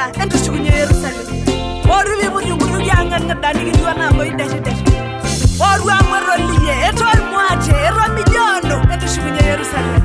Nehemia ento shukunye Yerusalem oru bi bujunguru yangan ngadani gidwa na mo indeshi deshi oru amaro liye eto almuache ero miliono ento shukunye Yerusalem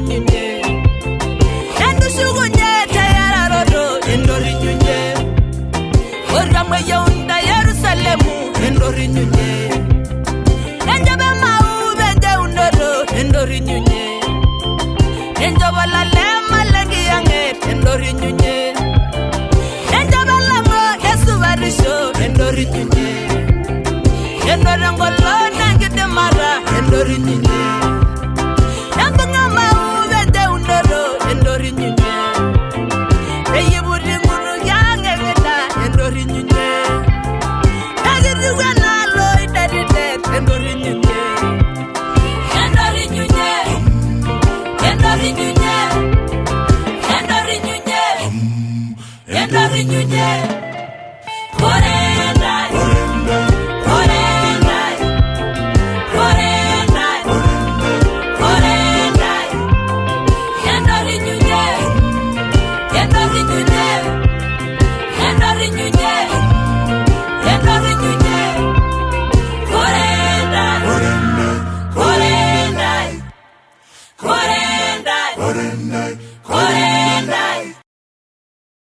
nyunye endu sugunye tayara rodo endori nyunye orgamwe yaunda Yerusalemu endori nyunye enjabe mau bende unoro endori nyunye enjaba la lema lengi yange endori nyunye enjaba la mo esubarisho endori nyunye endori ngolo nangide mara endori nyunye nambanga mau bende unoro endori nyunye eyiburi nguru yange benda endori nyunye nagiduga nalo idadide endori nyunye endori nyunye endori nyunye endori nyunye endori nyunye korendai korendai korendai korendai endori nyunye endori nyunye endori nyunye